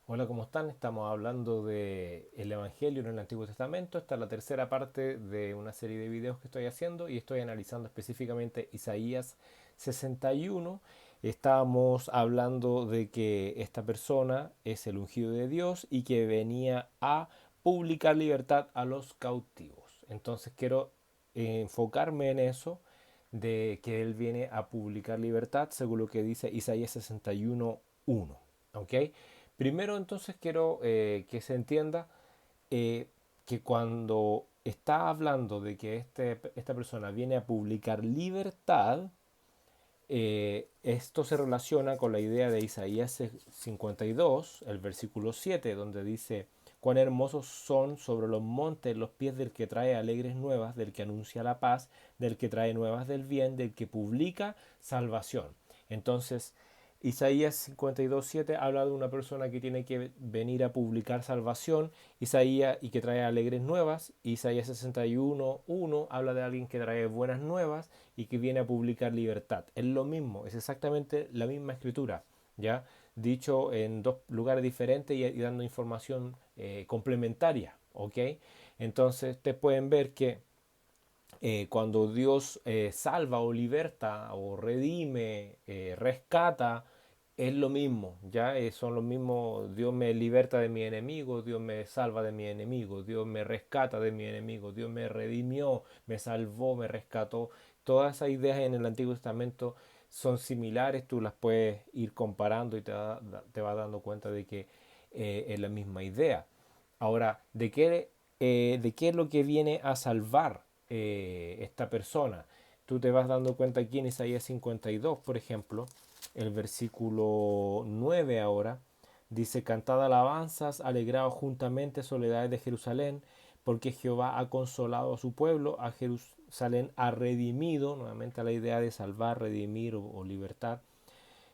Hola, ¿cómo están? Estamos hablando de el Evangelio en el Antiguo Testamento. Esta es la tercera parte de una serie de videos que estoy haciendo y estoy analizando específicamente Isaías 61. Estábamos hablando de que esta persona es el ungido de Dios y que venía a publicar libertad a los cautivos. Entonces quiero enfocarme en eso, de que él viene a publicar libertad, según lo que dice Isaías 61:1. ¿Ok? Primero entonces quiero que se entienda eh, que cuando está hablando de que esta persona viene a publicar libertad, esto se relaciona con la idea de Isaías 52, el versículo 7, donde dice: cuán hermosos son sobre los montes los pies del que trae alegres nuevas, del que anuncia la paz, del que trae nuevas del bien, del que publica salvación. Entonces, Isaías 52:7 habla de una persona que tiene que venir a publicar salvación, Isaías, y que trae alegres nuevas. Isaías 61:1 habla de alguien que trae buenas nuevas y que viene a publicar libertad. Es lo mismo, es exactamente la misma escritura, ¿ya? Dicho en dos lugares diferentes y dando información complementaria, ¿ok? Entonces, ustedes pueden ver que cuando Dios salva o liberta o redime, rescata, es lo mismo, ya son los mismos. Dios me liberta de mi enemigo, Dios me salva de mi enemigo, Dios me rescata de mi enemigo, Dios me redimió, me salvó, me rescató. Todas esas ideas en el Antiguo Testamento son similares, tú las puedes ir comparando y te vas dando cuenta de que es la misma idea. Ahora, de qué es lo que viene a salvar esta persona? Tú te vas dando cuenta aquí en Isaías 52, por ejemplo, el versículo 9 ahora, dice: cantad alabanzas, alegraos juntamente, soledades de Jerusalén, porque Jehová ha consolado a su pueblo, a Jerusalén ha redimido, nuevamente a la idea de salvar, redimir o libertad.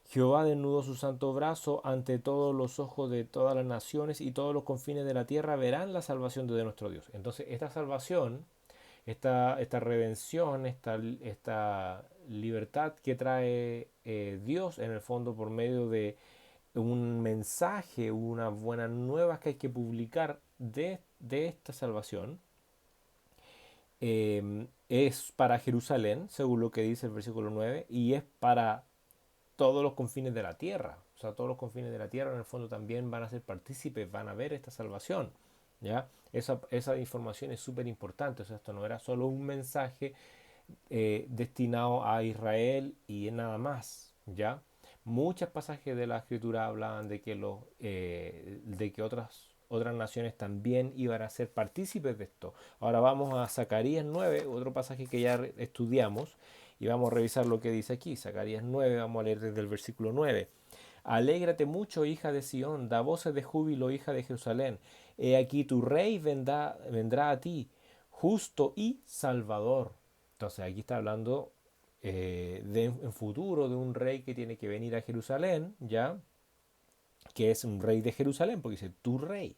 Jehová desnudó su santo brazo ante todos los ojos de todas las naciones, y todos los confines de la tierra verán la salvación de nuestro Dios. Entonces, esta salvación, esta redención, esta libertad que trae Dios en el fondo por medio de un mensaje, una buena nueva que hay que publicar de esta salvación, es para Jerusalén, según lo que dice el versículo 9, y es para todos los confines de la tierra. O sea, todos los confines de la tierra en el fondo también van a ser partícipes, van a ver esta salvación. ¿Ya? Esa información es súper importante. O sea, esto no era solo un mensaje destinado a Israel y nada más. ¿Ya? Muchos pasajes de la escritura hablaban de que otras naciones también iban a ser partícipes de esto. Ahora vamos a Zacarías 9, otro pasaje que ya estudiamos, y vamos a revisar lo que dice aquí. Zacarías 9, vamos a leer desde el versículo 9. Alégrate mucho, hija de Sión, da voces de júbilo, hija de Jerusalén. He aquí tu rey vendrá a ti, justo y salvador. Entonces aquí está hablando en futuro de un rey que tiene que venir a Jerusalén, ¿ya? Que es un rey de Jerusalén, porque dice tu rey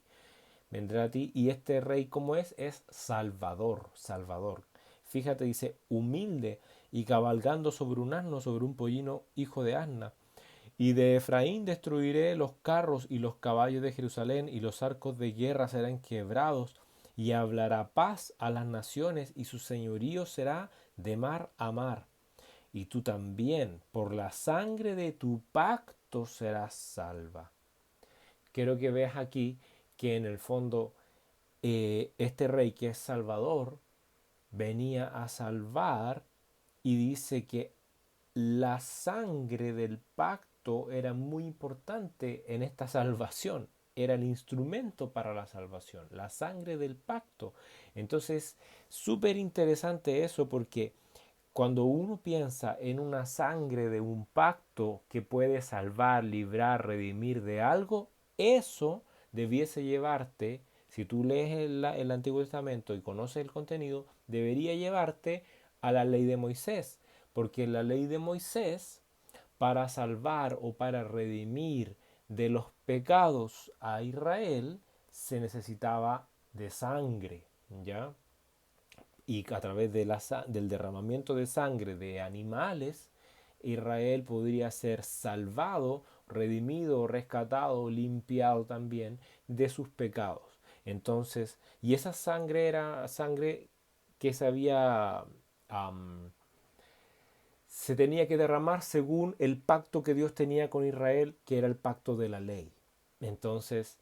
vendrá a ti. Y este rey, ¿cómo es? Es Salvador, Salvador. Fíjate, dice: humilde y cabalgando sobre un asno, sobre un pollino, hijo de asna. Y de Efraín destruiré los carros y los caballos de Jerusalén, y los arcos de guerra serán quebrados, y hablará paz a las naciones, y su señorío será de mar a mar. Y tú también, por la sangre de tu pacto, serás salva. Quiero que veas aquí que en el fondo este rey que es Salvador venía a salvar, y dice que la sangre del pacto era muy importante en esta salvación. Era el instrumento para la salvación, la sangre del pacto. Entonces, súper interesante eso, porque cuando uno piensa en una sangre de un pacto que puede salvar, librar, redimir de algo, eso debiese llevarte, si tú lees el Antiguo Testamento y conoces el contenido, debería llevarte a la ley de Moisés, porque la ley de Moisés, para salvar o para redimir de los pecados a Israel, se necesitaba de sangre, ¿ya? Y a través del derramamiento de sangre de animales, Israel podría ser salvado redimido, rescatado, limpiado también de sus pecados. Entonces, y esa sangre era sangre que se tenía que derramar según el pacto que Dios tenía con Israel, que era el pacto de la ley. Entonces,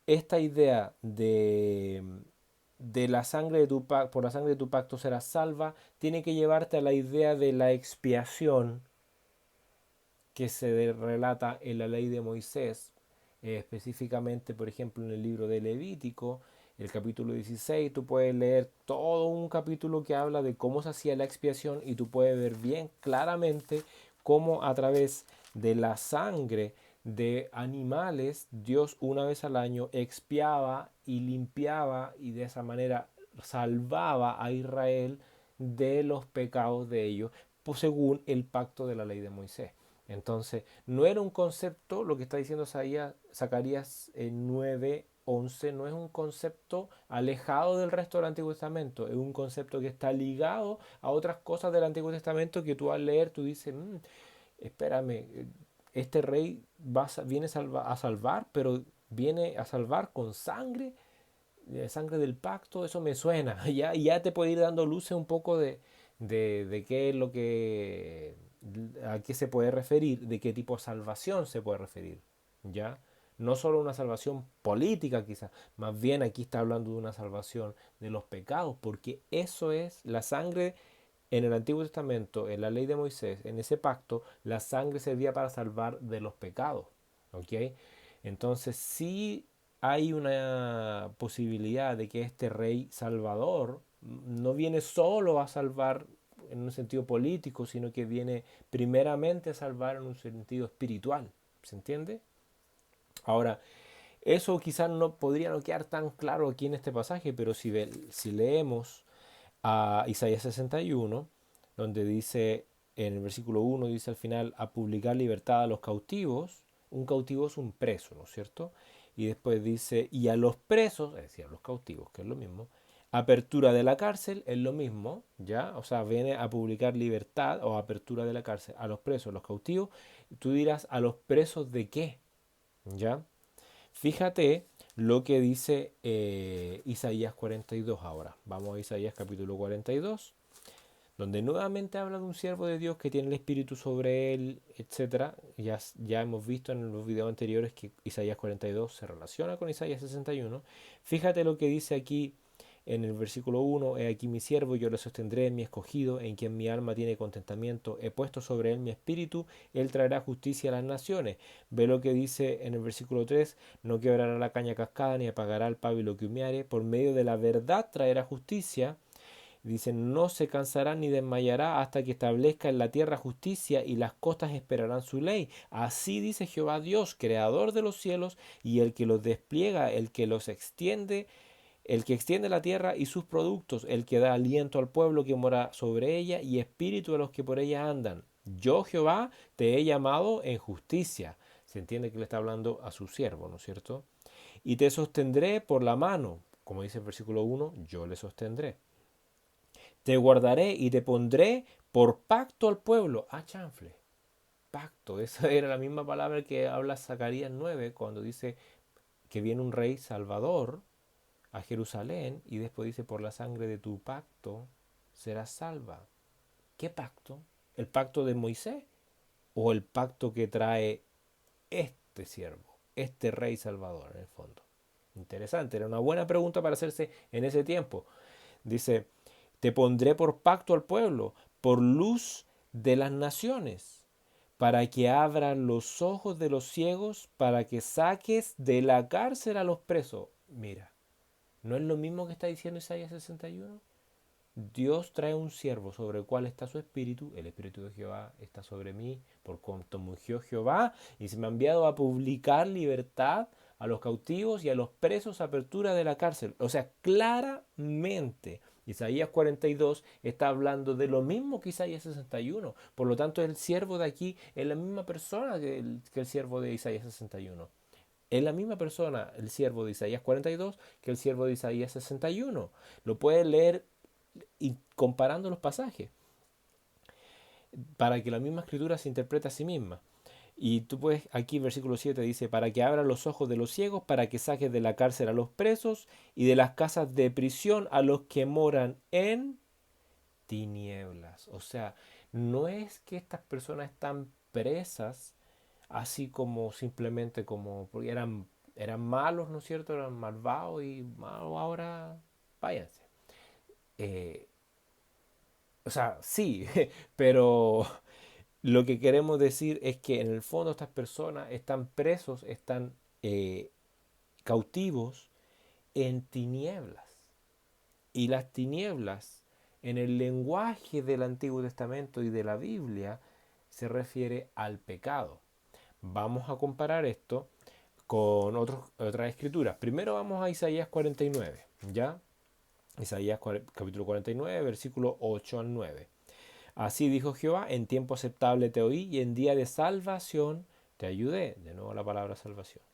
esta idea de la sangre de tu pacto, por la sangre de tu pacto serás salva, tiene que llevarte a la idea de la expiación que se relata en la ley de Moisés, específicamente, por ejemplo, en el libro de Levítico, el capítulo 16, tú puedes leer todo un capítulo que habla de cómo se hacía la expiación y tú puedes ver bien claramente cómo a través de la sangre de animales, Dios una vez al año expiaba y limpiaba y de esa manera salvaba a Israel de los pecados de ellos, pues según el pacto de la ley de Moisés. Entonces, no era un concepto, lo que está diciendo Zacarías 9:11, no es un concepto alejado del resto del Antiguo Testamento, es un concepto que está ligado a otras cosas del Antiguo Testamento que tú al leer tú dices, espérame, este rey viene a salvar, pero viene a salvar con sangre, sangre del pacto, eso me suena. Ya te puede ir dando luces un poco de qué es lo que, a qué se puede referir, de qué tipo de salvación se puede referir. ¿Ya? No solo una salvación política quizás, más bien aquí está hablando de una salvación de los pecados, porque eso es la sangre en el Antiguo Testamento, en la ley de Moisés, en ese pacto, la sangre servía para salvar de los pecados. ¿Ok? Entonces sí hay una posibilidad de que este rey salvador no viene solo a salvar en un sentido político, sino que viene primeramente a salvar en un sentido espiritual. ¿Se entiende? Ahora, eso quizás no podría no quedar tan claro aquí en este pasaje, pero si leemos a Isaías 61, donde dice, en el versículo 1, dice al final, a publicar libertad a los cautivos. Un cautivo es un preso, ¿no es cierto? Y después dice, y a los presos, es decir, a los cautivos, que es lo mismo, apertura de la cárcel es lo mismo, ¿ya? O sea, viene a publicar libertad o apertura de la cárcel a los presos, los cautivos. Tú dirás, ¿a los presos de qué? ¿Ya? Fíjate lo que dice Isaías 42 ahora. Vamos a Isaías capítulo 42, donde nuevamente habla de un siervo de Dios que tiene el Espíritu sobre él, etcétera. Ya hemos visto en los videos anteriores que Isaías 42 se relaciona con Isaías 61. Fíjate lo que dice aquí en el versículo 1, he aquí mi siervo, yo le sostendré, mi escogido, en quien mi alma tiene contentamiento, he puesto sobre él mi espíritu, él traerá justicia a las naciones. Ve lo que dice en el versículo 3, no quebrará la caña cascada, ni apagará el pábilo que humeare, por medio de la verdad traerá justicia. Dice, no se cansará ni desmayará hasta que establezca en la tierra justicia y las costas esperarán su ley. Así dice Jehová Dios, creador de los cielos y el que los despliega, el que los extiende, el que extiende la tierra y sus productos, el que da aliento al pueblo que mora sobre ella y espíritu a los que por ella andan. Yo, Jehová, te he llamado en justicia. Se entiende que le está hablando a su siervo, ¿no es cierto? Y te sostendré por la mano. Como dice el versículo 1, yo le sostendré. Te guardaré y te pondré por pacto al pueblo. Ah, chanfle. Pacto. Esa era la misma palabra que habla Zacarías 9 cuando dice que viene un rey salvador a Jerusalén y después dice, por la sangre de tu pacto serás salva. ¿Qué pacto? ¿El pacto de Moisés o el pacto que trae este siervo, este rey salvador en el fondo? Interesante, era una buena pregunta para hacerse en ese tiempo. Dice, te pondré por pacto al pueblo, por luz de las naciones, para que abran los ojos de los ciegos, para que saques de la cárcel a los presos. Mira, ¿no es lo mismo que está diciendo Isaías 61? Dios trae un siervo sobre el cual está su espíritu, el espíritu de Jehová está sobre mí, por cuanto me ungió Jehová, y se me ha enviado a publicar libertad a los cautivos y a los presos, apertura de la cárcel. O sea, claramente Isaías 42 está hablando de lo mismo que Isaías 61. Por lo tanto, el siervo de aquí es la misma persona que el siervo de Isaías 61. Es la misma persona, el siervo de Isaías 42, que el siervo de Isaías 61. Lo puedes leer y comparando los pasajes para que la misma escritura se interprete a sí misma. Y tú puedes, aquí versículo 7 dice, para que abra los ojos de los ciegos, para que saques de la cárcel a los presos y de las casas de prisión a los que moran en tinieblas. O sea, no es que estas personas están presas así como simplemente como porque eran malos, ¿no es cierto? Eran malvados y malos ahora váyanse. Eh, o sea, sí, pero lo que queremos decir es que en el fondo estas personas están presos, están cautivos en tinieblas. Y las tinieblas, en el lenguaje del Antiguo Testamento y de la Biblia, se refiere al pecado. Vamos a comparar esto con otras escrituras. Primero vamos a Isaías 49, ¿ya? Isaías capítulo 49, versículo 8 al 9. Así dijo Jehová, en tiempo aceptable te oí y en día de salvación te ayudé. De nuevo la palabra salvación.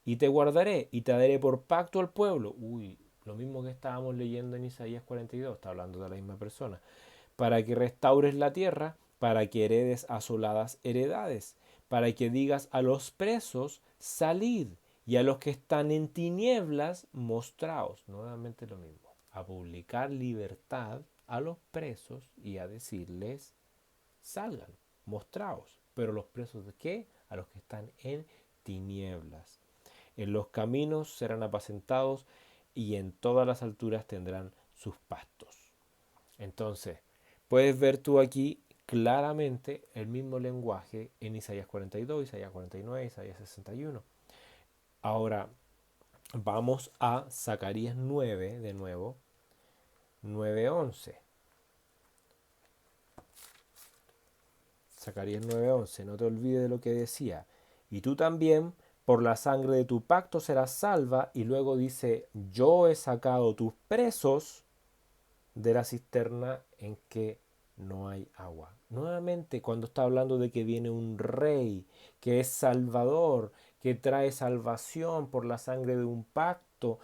Y te guardaré y te daré por pacto al pueblo. Uy, lo mismo que estábamos leyendo en Isaías 42, está hablando de la misma persona. Para que restaures la tierra, para que heredes asoladas heredades, para que digas a los presos, salid, y a los que están en tinieblas, mostraos. Nuevamente lo mismo, a publicar libertad a los presos y a decirles, salgan, mostraos. Pero los presos de qué? A los que están en tinieblas. En los caminos serán apacentados y en todas las alturas tendrán sus pastos. Entonces, puedes ver tú aquí claramente el mismo lenguaje en Isaías 42, Isaías 49, Isaías 61. Ahora, vamos a Zacarías 9 de nuevo, 9:11. Zacarías 9:11, no te olvides de lo que decía. Y tú también, por la sangre de tu pacto serás salva. Y luego dice, yo he sacado tus presos de la cisterna en que no hay agua. Nuevamente, cuando está hablando de que viene un rey, que es salvador, que trae salvación por la sangre de un pacto,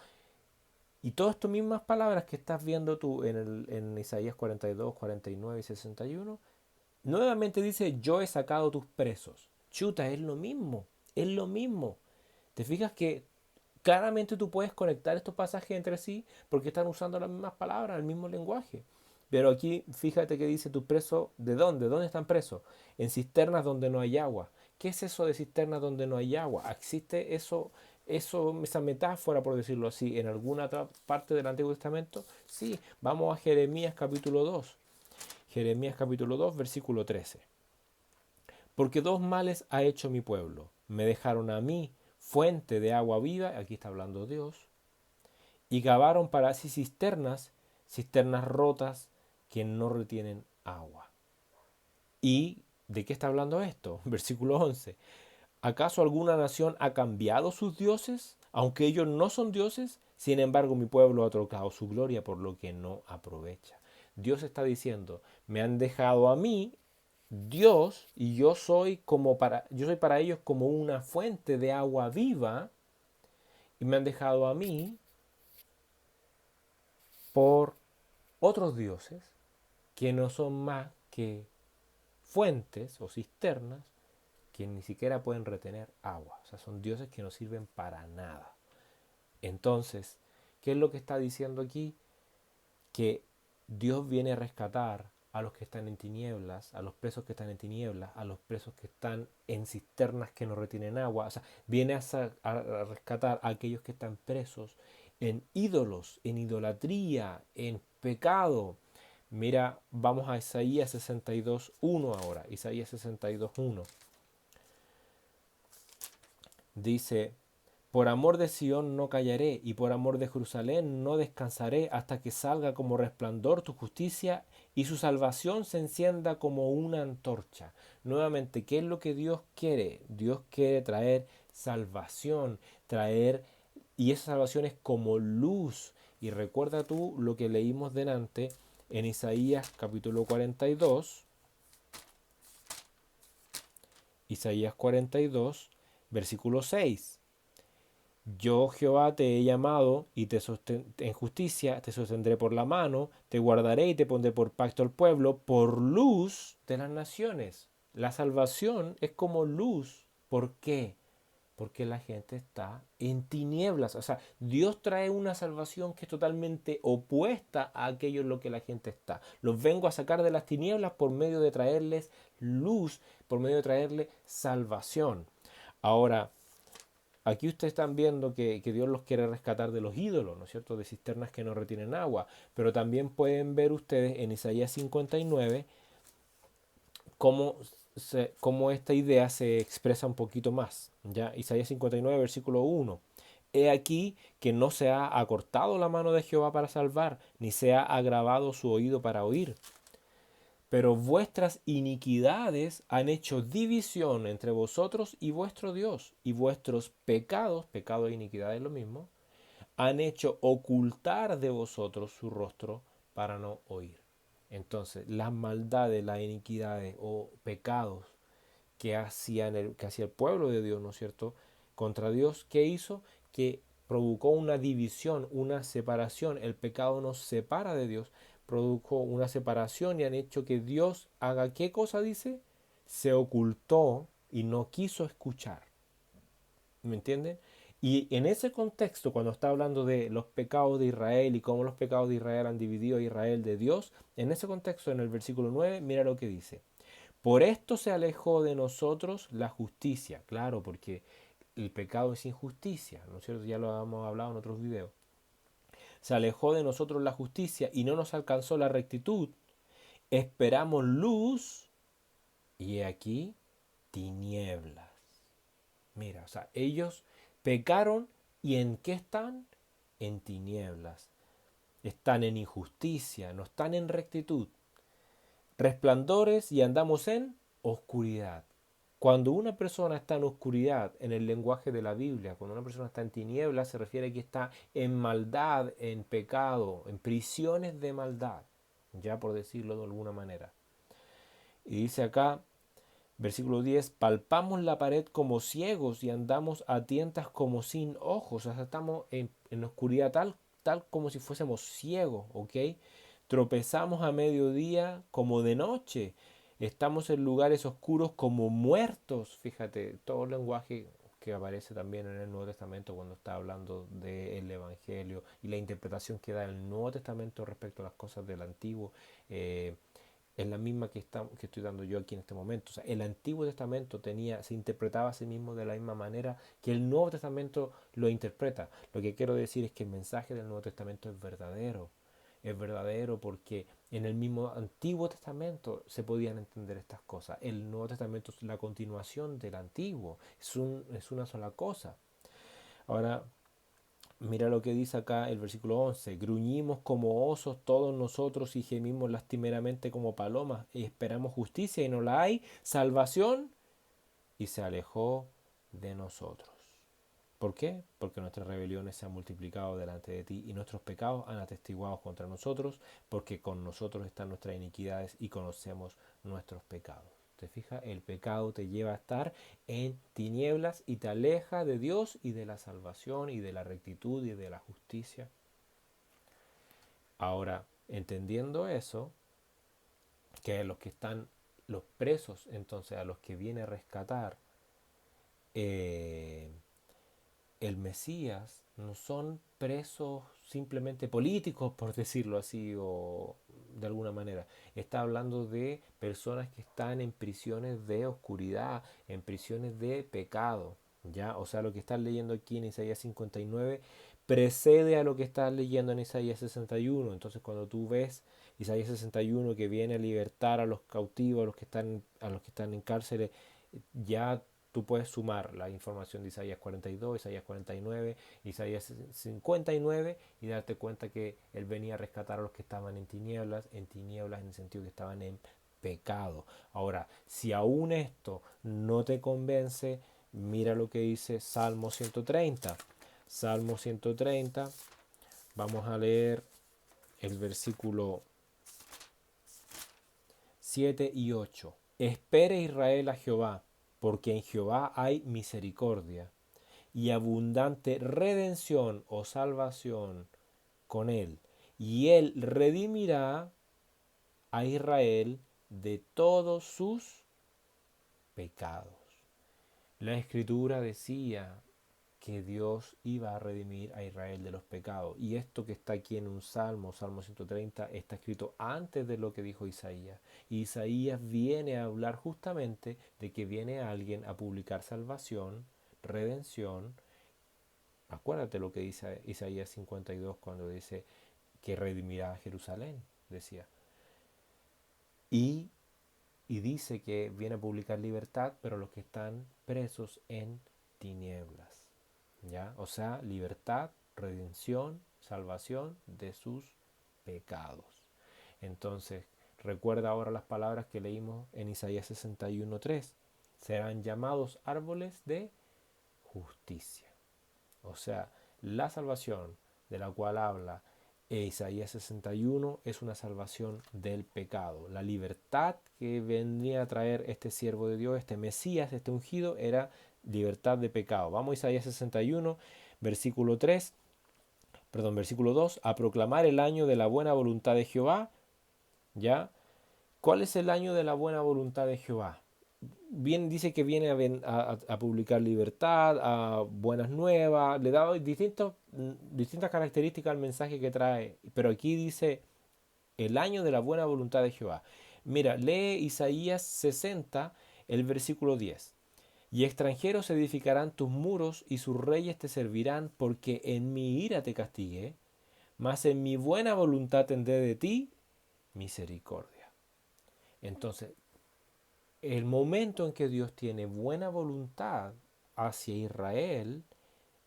y todas estas mismas palabras que estás viendo tú en Isaías 42, 49 y 61, nuevamente dice, yo he sacado tus presos. Chuta, es lo mismo, es lo mismo. ¿Te fijas que claramente tú puedes conectar estos pasajes entre sí porque están usando las mismas palabras, el mismo lenguaje? Pero aquí fíjate que dice tus presos, ¿de dónde? ¿Dónde están presos? En cisternas donde no hay agua. ¿Qué es eso de cisternas donde no hay agua? ¿Existe esa metáfora, por decirlo así, en alguna otra parte del Antiguo Testamento? Sí, vamos a Jeremías capítulo 2. Jeremías capítulo 2, versículo 13. Porque dos males ha hecho mi pueblo. Me dejaron a mí fuente de agua viva, aquí está hablando Dios, y cavaron para sí cisternas, cisternas rotas que no retienen agua. ¿Y de qué está hablando esto? Versículo 11. ¿Acaso alguna nación ha cambiado sus dioses? Aunque ellos no son dioses, sin embargo mi pueblo ha trocado su gloria por lo que no aprovecha. Dios está diciendo, me han dejado a mí, Dios, y yo soy para ellos como una fuente de agua viva, y me han dejado a mí por otros dioses que no son más que fuentes o cisternas que ni siquiera pueden retener agua. O sea, son dioses que no sirven para nada. Entonces, ¿qué es lo que está diciendo aquí? Que Dios viene a rescatar a los que están en tinieblas, a los presos que están en tinieblas, a los presos que están en cisternas que no retienen agua. O sea, viene a rescatar a aquellos que están presos en ídolos, en idolatría, en pecado. Mira, vamos a Isaías 62:1 ahora. Isaías 62:1. Dice, por amor de Sión no callaré, y por amor de Jerusalén no descansaré, hasta que salga como resplandor tu justicia y su salvación se encienda como una antorcha. Nuevamente, ¿qué es lo que Dios quiere? Dios quiere traer salvación, y esa salvación es como luz. Y recuerda tú lo que leímos delante en Isaías capítulo 42, Isaías 42, versículo 6. Yo Jehová te he llamado y en justicia te sostendré por la mano, te guardaré y te pondré por pacto al pueblo, por luz de las naciones. La salvación es como luz ¿Por qué? Porque la gente está en tinieblas. O sea, Dios trae una salvación que es totalmente opuesta a aquello en lo que la gente está. Los vengo a sacar de las tinieblas por medio de traerles luz, por medio de traerles salvación. Ahora, aquí ustedes están viendo que Dios los quiere rescatar de los ídolos, ¿no es cierto? De cisternas que no retienen agua. Pero también pueden ver ustedes en Isaías 59 cómo, cómo esta idea se expresa un poquito más. ¿Ya? Isaías 59, versículo 1. He aquí que no se ha acortado la mano de Jehová para salvar, ni se ha agravado su oído para oír. Pero vuestras iniquidades han hecho división entre vosotros y vuestro Dios, y vuestros pecados, pecado e iniquidad es lo mismo, han hecho ocultar de vosotros su rostro para no oír. Entonces, las maldades, las iniquidades o pecados que hacía el pueblo de Dios, ¿no es cierto?, contra Dios, ¿qué hizo? Que provocó una división, una separación. El pecado nos separa de Dios, produjo una separación y han hecho que Dios haga, ¿qué cosa dice? Se ocultó y no quiso escuchar. ¿Me entienden? Y en ese contexto, cuando está hablando de los pecados de Israel y cómo los pecados de Israel han dividido a Israel de Dios, en ese contexto, en el versículo 9, mira lo que dice. Por esto se alejó de nosotros la justicia. Claro, porque el pecado es injusticia, ¿no es cierto? Ya lo hemos hablado en otros videos. Se alejó de nosotros la justicia y no nos alcanzó la rectitud. Esperamos luz y he aquí tinieblas. Mira, o sea, ellos pecaron y ¿en qué están? En tinieblas. Están en injusticia, no están en rectitud. Resplandores y andamos en oscuridad. Cuando una persona está en oscuridad, en el lenguaje de la Biblia, cuando una persona está en tinieblas, se refiere a que está en maldad, en pecado, en prisiones de maldad, ya por decirlo de alguna manera. Y dice acá, versículo 10, palpamos la pared como ciegos y andamos a tientas como sin ojos. O sea, estamos en oscuridad tal como si fuésemos ciegos, ¿ok? Tropezamos a mediodía como de noche. Estamos en lugares oscuros como muertos. Fíjate, todo el lenguaje que aparece también en el Nuevo Testamento cuando está hablando del Evangelio y la interpretación que da el Nuevo Testamento respecto a las cosas del Antiguo. Es la misma que estoy dando yo aquí en este momento. O sea, el Antiguo Testamento se interpretaba a sí mismo de la misma manera que el Nuevo Testamento lo interpreta. Lo que quiero decir es que el mensaje del Nuevo Testamento es verdadero. Es verdadero porque en el mismo Antiguo Testamento se podían entender estas cosas. El Nuevo Testamento es la continuación del Antiguo. Es una sola cosa. Ahora, mira lo que dice acá el versículo 11. Gruñimos como osos todos nosotros y gemimos lastimeramente como palomas y esperamos justicia y no la hay, salvación y se alejó de nosotros. ¿Por qué? Porque nuestras rebeliones se han multiplicado delante de ti y nuestros pecados han atestiguado contra nosotros, porque con nosotros están nuestras iniquidades y conocemos nuestros pecados. ¿Te fijas? El pecado te lleva a estar en tinieblas y te aleja de Dios y de la salvación y de la rectitud y de la justicia. Ahora, entendiendo eso, que los que están los presos, entonces a los que viene a rescatar eh, el Mesías, no son presos simplemente políticos, por decirlo así, o de alguna manera. Está hablando de personas que están en prisiones de oscuridad, en prisiones de pecado. ¿Ya? O sea, lo que estás leyendo aquí en Isaías 59 precede a lo que estás leyendo en Isaías 61. Entonces, cuando tú ves Isaías 61 que viene a libertar a los cautivos, a los que están en cárceles, ya tú puedes sumar la información de Isaías 42, Isaías 49, Isaías 59 y darte cuenta que Él venía a rescatar a los que estaban en tinieblas en el sentido que estaban en pecado. Ahora, si aún esto no te convence, mira lo que dice Salmo 130. Salmo 130, vamos a leer el versículo 7 y 8. Espere Israel a Jehová, porque en Jehová hay misericordia y abundante redención o salvación con él. Y él redimirá a Israel de todos sus pecados. La escritura decía que Dios iba a redimir a Israel de los pecados. Y esto que está aquí en un salmo, Salmo 130, está escrito antes de lo que dijo Isaías. Y Isaías viene a hablar justamente de que viene alguien a publicar salvación, redención. Acuérdate lo que dice Isaías 52 cuando dice que redimirá a Jerusalén, decía. Y, y dice que viene a publicar libertad, pero los que están presos en tinieblas. ¿Ya? O sea, libertad, redención, salvación de sus pecados. Entonces, recuerda ahora las palabras que leímos en Isaías 61:3. Serán llamados árboles de justicia. O sea, la salvación de la cual habla Isaías 61 es una salvación del pecado. La libertad que vendría a traer este siervo de Dios, este Mesías, este ungido, era libertad de pecado. Vamos a Isaías 61, versículo 3, perdón, versículo 2, a proclamar el año de la buena voluntad de Jehová, ¿ya? ¿Cuál es el año de la buena voluntad de Jehová? Bien dice que viene a publicar libertad, a buenas nuevas, le da distintas características al mensaje que trae, pero aquí dice el año de la buena voluntad de Jehová. Mira, lee Isaías 60, el versículo 10. Y extranjeros edificarán tus muros y sus reyes te servirán, porque en mi ira te castigué, mas en mi buena voluntad tendré de ti misericordia. Entonces, el momento en que Dios tiene buena voluntad hacia Israel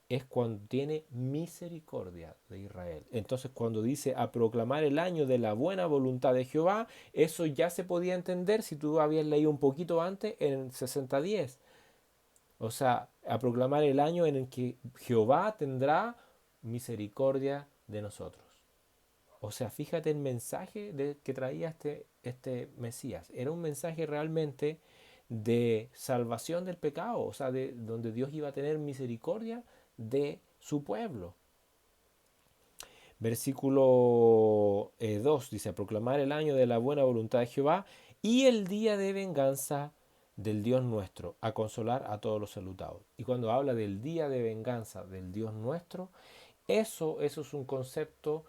es cuando tiene misericordia de Israel. Entonces, cuando dice a proclamar el año de la buena voluntad de Jehová, eso ya se podía entender si tú habías leído un poquito antes en 60:10. O sea, a proclamar el año en el que Jehová tendrá misericordia de nosotros. O sea, fíjate el mensaje que traía este Mesías. Era un mensaje realmente de salvación del pecado, o sea, de donde Dios iba a tener misericordia de su pueblo. Versículo 2 dice, a proclamar el año de la buena voluntad de Jehová y el día de venganza del Dios nuestro, a consolar a todos los enlutados. Y cuando habla del día de venganza del Dios nuestro, eso es un concepto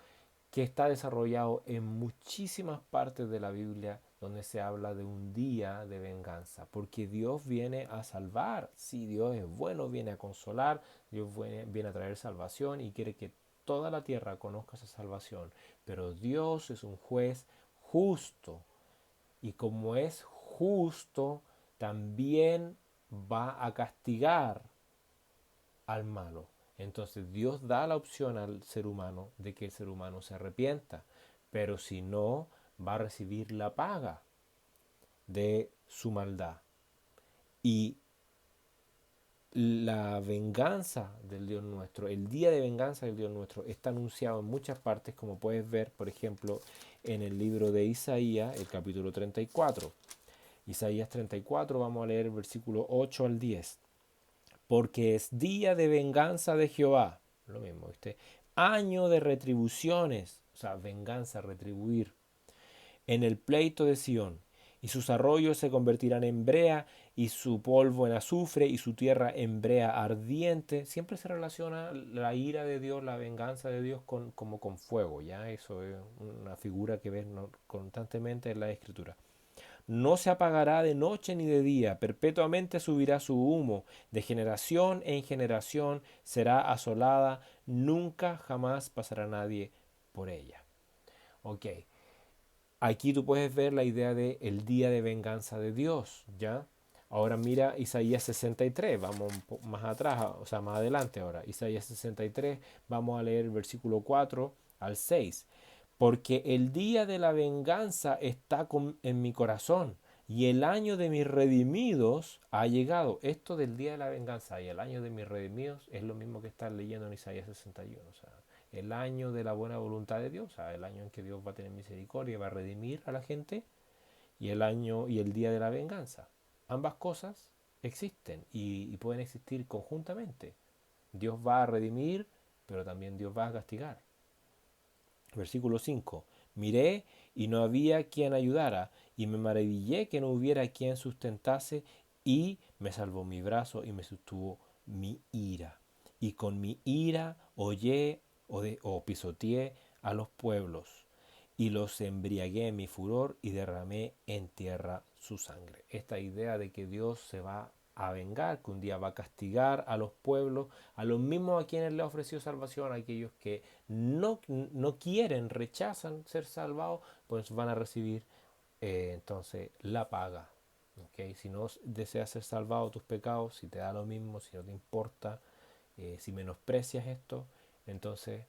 que está desarrollado en muchísimas partes de la Biblia donde se habla de un día de venganza, porque Dios viene a salvar. Si Dios es bueno, viene a consolar, Dios viene a traer salvación y quiere que toda la tierra conozca esa salvación. Pero Dios es un juez justo y como es justo, también va a castigar al malo. Entonces Dios da la opción al ser humano de que el ser humano se arrepienta, pero si no, va a recibir la paga de su maldad. Y la venganza del Dios nuestro, el día de venganza del Dios nuestro, está anunciado en muchas partes, como puedes ver, por ejemplo, en el libro de Isaías, el capítulo 34. Isaías 34, vamos a leer el versículo 8 al 10. Porque es día de venganza de Jehová, lo mismo, ¿viste? Año de retribuciones, o sea, venganza, retribuir, en el pleito de Sión, y sus arroyos se convertirán en brea, y su polvo en azufre, y su tierra en brea ardiente. Siempre se relaciona la ira de Dios, la venganza de Dios como con fuego, ¿ya? Eso es una figura que ves constantemente en la Escritura. No se apagará de noche ni de día, perpetuamente subirá su humo, de generación en generación será asolada, nunca jamás pasará nadie por ella. Ok, aquí tú puedes ver la idea de el día de venganza de Dios, ¿ya? Ahora mira Isaías 63, vamos un poco más atrás, o sea, más adelante ahora. Isaías 63, vamos a leer el versículo 4 al 6. Porque el día de la venganza está en mi corazón y el año de mis redimidos ha llegado. Esto del día de la venganza y el año de mis redimidos es lo mismo que estar leyendo en Isaías 61. O sea, el año de la buena voluntad de Dios, o sea, el año en que Dios va a tener misericordia y va a redimir a la gente, y el año y el día de la venganza. Ambas cosas existen y pueden existir conjuntamente. Dios va a redimir, pero también Dios va a castigar. Versículo 5. Miré y no había quien ayudara, y me maravillé que no hubiera quien sustentase, y Me salvó mi brazo y me sostuvo mi ira. Y con mi ira hollé o pisoteé a los pueblos y los embriagué en mi furor y derramé en tierra su sangre. Esta idea de que Dios se va a vengar, que un día va a castigar a los pueblos, a los mismos a quienes le ofreció salvación, a aquellos que no quieren, rechazan ser salvados, pues van a recibir entonces la paga. ¿Okay? Si no deseas ser salvado de tus pecados, si te da lo mismo, si no te importa, si menosprecias esto, entonces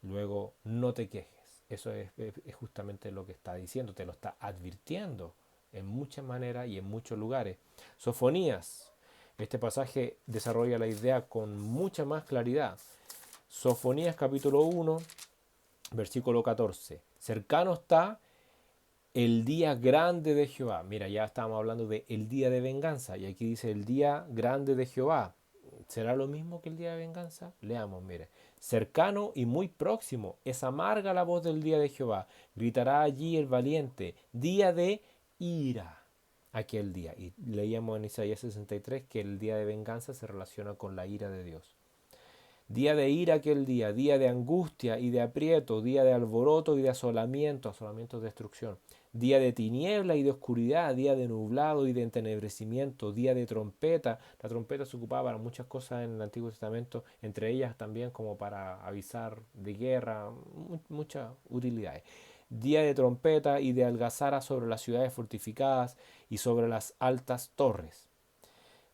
luego no te quejes. Eso es justamente lo que está diciendo, te lo está advirtiendo en muchas maneras y en muchos lugares. Sofonías, este pasaje desarrolla la idea con mucha más claridad. Sofonías capítulo 1, versículo 14. Cercano está el día grande de Jehová. Mira, ya estábamos hablando de el día de venganza y aquí dice el día grande de Jehová. ¿Será lo mismo que el día de venganza? Leamos, mire. Cercano y muy próximo, es amarga la voz del día de Jehová. Gritará allí el valiente, día de ira. Aquel día. Y leíamos en Isaías 63 que el día de venganza se relaciona con la ira de Dios. Día de ira aquel día de angustia y de aprieto, día de alboroto y de asolamiento, asolamiento es destrucción, día de tiniebla y de oscuridad, día de nublado y de entenebrecimiento, día de trompeta. La trompeta se ocupaba para muchas cosas en el Antiguo Testamento, entre ellas también como para avisar de guerra, muchas utilidades. Día de trompeta y de algazara sobre las ciudades fortificadas y sobre las altas torres.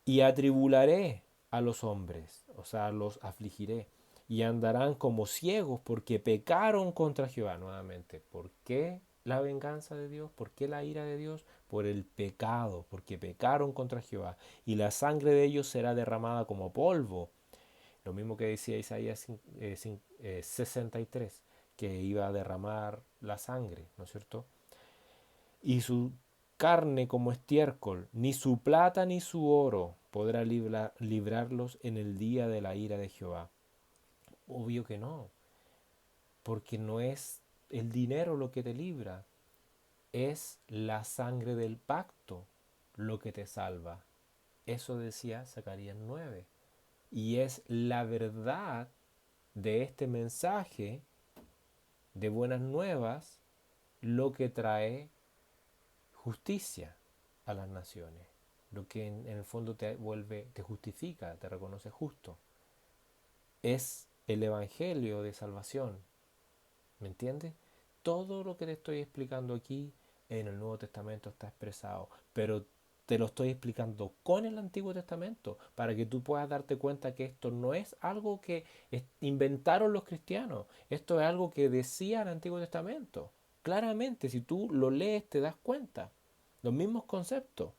Y atribularé a los hombres, o sea, los afligiré, y andarán como ciegos porque pecaron contra Jehová nuevamente. ¿Por qué la venganza de Dios? ¿Por qué la ira de Dios? Por el pecado, porque pecaron contra Jehová, y la sangre de ellos será derramada como polvo. Lo mismo que decía Isaías 63, que iba a derramar la sangre, ¿no es cierto? Y su carne como estiércol, ni su plata ni su oro podrá librarlos en el día de la ira de Jehová. Obvio que no, porque no es el dinero lo que te libra, es la sangre del pacto lo que te salva. Eso decía Zacarías 9. Y es la verdad de este mensaje de buenas nuevas lo que trae justicia a las naciones, lo que en el fondo te vuelve, te justifica, te reconoce justo. Es el evangelio de salvación, ¿me entiendes? Todo lo que te estoy explicando aquí en el Nuevo Testamento está expresado, pero te lo estoy explicando con el Antiguo Testamento para que tú puedas darte cuenta que esto no es algo que inventaron los cristianos, esto es algo que decía el Antiguo Testamento. Claramente, si tú lo lees, te das cuenta. Los mismos conceptos.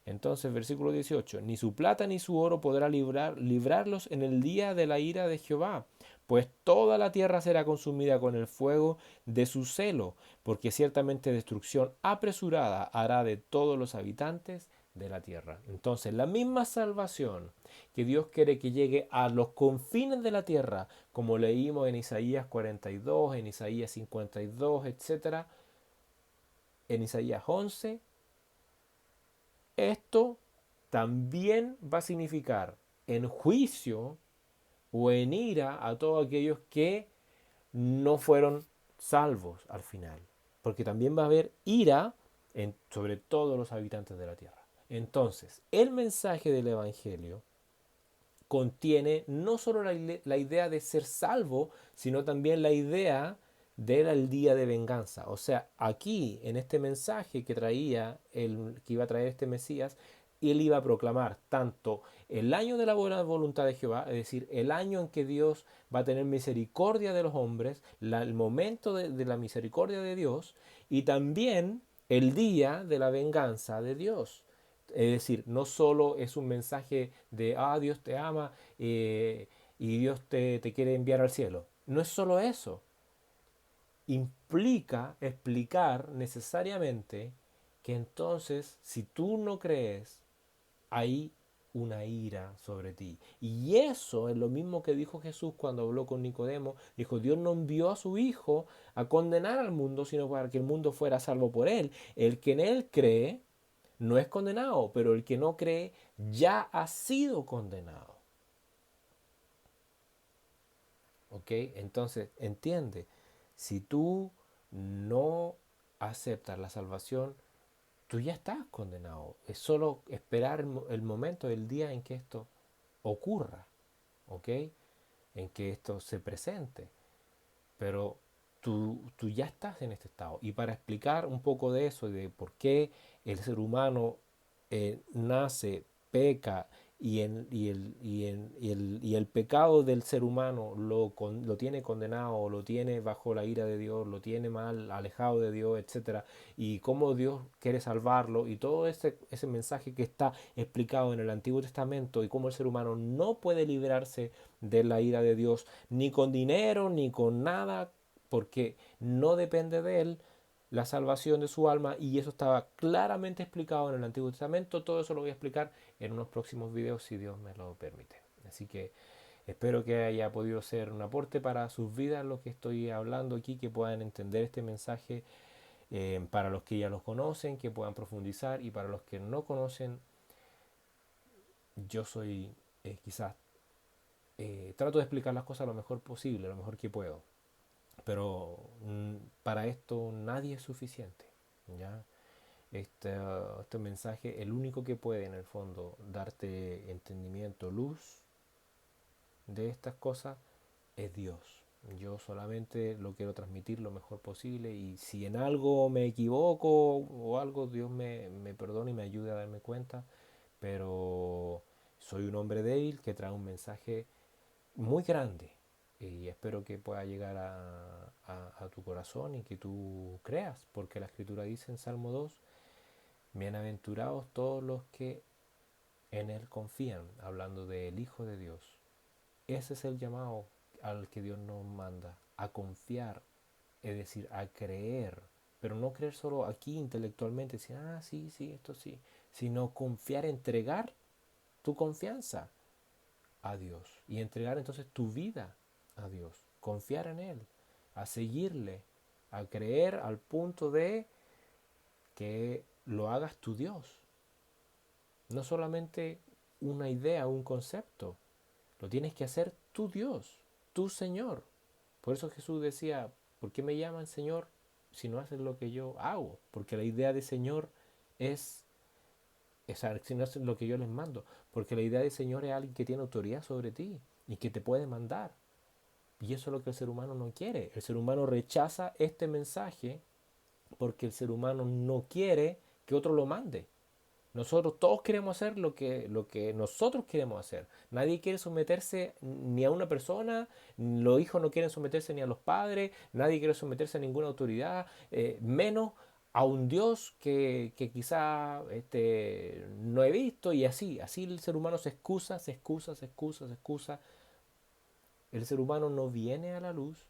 Entonces, versículo 18, ni su plata ni su oro podrá librarlos en el día de la ira de Jehová, pues toda la tierra será consumida con el fuego de su celo, porque ciertamente destrucción apresurada hará de todos los habitantes de la tierra. Entonces, la misma salvación que Dios quiere que llegue a los confines de la tierra, como leímos en Isaías 42, en Isaías 52, etcétera, en Isaías 11, esto también va a significar en juicio o en ira a todos aquellos que no fueron salvos al final. Porque también va a haber ira sobre todos los habitantes de la tierra. Entonces, el mensaje del Evangelio contiene no solo la idea de ser salvo, sino también la idea del día de venganza. O sea, aquí, en este mensaje que traía, que iba a traer este Mesías, él iba a proclamar tanto el año de la buena voluntad de Jehová, es decir, el año en que Dios va a tener misericordia de los hombres, el momento de la misericordia de Dios, y también el día de la venganza de Dios. Es decir, no solo es un mensaje de, Dios te ama y Dios te quiere enviar al cielo. No es solo eso. Implica explicar necesariamente que entonces, si tú no crees, hay una ira sobre ti. Y eso es lo mismo que dijo Jesús cuando habló con Nicodemo. Dijo, Dios no envió a su Hijo a condenar al mundo, sino para que el mundo fuera salvo por él. El que en él cree no es condenado, pero el que no cree ya ha sido condenado. ¿Ok? Entonces, entiende, si tú no aceptas la salvación, tú ya estás condenado. Es solo esperar el momento, el día en que esto ocurra, ¿ok? En que esto se presente. Pero tú ya estás en este estado. Y para explicar un poco de eso, de por qué el ser humano nace, peca, y el pecado del ser humano lo tiene condenado, lo tiene bajo la ira de Dios, lo tiene mal, alejado de Dios, etcétera, y cómo Dios quiere salvarlo, y todo ese mensaje que está explicado en el Antiguo Testamento, y cómo el ser humano no puede librarse de la ira de Dios, ni con dinero, ni con nada, porque no depende de él la salvación de su alma, y eso estaba claramente explicado en el Antiguo Testamento. Todo eso lo voy a explicar en unos próximos videos si Dios me lo permite. Así que espero que haya podido ser un aporte para sus vidas lo que estoy hablando aquí, que puedan entender este mensaje, para los que ya los conocen, que puedan profundizar, y para los que no conocen, yo soy quizás trato de explicar las cosas lo mejor posible, lo mejor que puedo. Pero para esto nadie es suficiente. ¿Ya? Este mensaje, el único que puede en el fondo darte entendimiento, luz de estas cosas, es Dios. Yo solamente lo quiero transmitir lo mejor posible, y si en algo me equivoco o algo, Dios me perdone y me ayude a darme cuenta. Pero soy un hombre débil que trae un mensaje muy grande, y espero que pueda llegar a tu corazón y que tú creas, porque la escritura dice en Salmo 2: bienaventurados todos los que en él confían, hablando del Hijo de Dios. Ese es el llamado al que Dios nos manda, a confiar, es decir, a creer, pero no creer solo aquí intelectualmente, decir, sí, sí, esto sí, sino confiar, entregar tu confianza a Dios, y entregar entonces tu vida a Dios, confiar en Él, a seguirle, a creer al punto de que lo hagas tu Dios, no solamente una idea, un concepto, lo tienes que hacer tu Dios, tu Señor. Por eso Jesús decía: ¿por qué me llaman Señor si no haces lo que yo hago? Porque la idea de Señor es, si no hacen lo que yo les mando, porque la idea de Señor es alguien que tiene autoridad sobre ti y que te puede mandar. Y eso es lo que el ser humano no quiere. El ser humano rechaza este mensaje porque el ser humano no quiere que otro lo mande. Nosotros todos queremos hacer lo que nosotros queremos hacer. Nadie quiere someterse ni a una persona, los hijos no quieren someterse ni a los padres, nadie quiere someterse a ninguna autoridad, menos a un Dios que quizá no he visto, y así el ser humano se excusa, se excusa, se excusa, se excusa. El ser humano no viene a la luz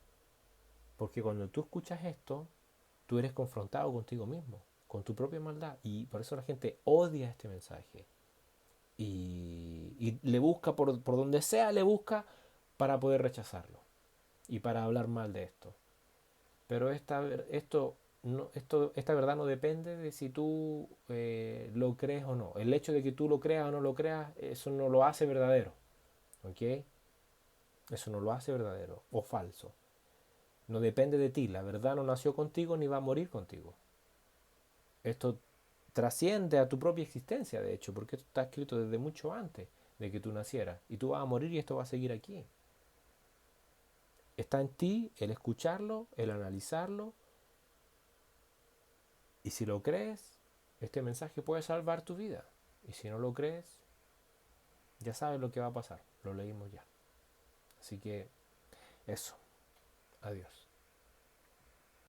porque cuando tú escuchas esto, tú eres confrontado contigo mismo, con tu propia maldad, y por eso la gente odia este mensaje. Y le busca por donde sea, le busca para poder rechazarlo y para hablar mal de esto. Pero esta verdad no depende de si tú lo crees o no. El hecho de que tú lo creas o no lo creas, eso no lo hace verdadero. ¿Ok? Eso no lo hace verdadero o falso. No depende de ti. La verdad no nació contigo ni va a morir contigo. Esto trasciende a tu propia existencia, de hecho, porque esto está escrito desde mucho antes de que tú nacieras. Y tú vas a morir y esto va a seguir aquí. Está en ti el escucharlo, el analizarlo. Y si lo crees, este mensaje puede salvar tu vida. Y si no lo crees, ya sabes lo que va a pasar. Lo leímos ya. Así que eso. Adiós.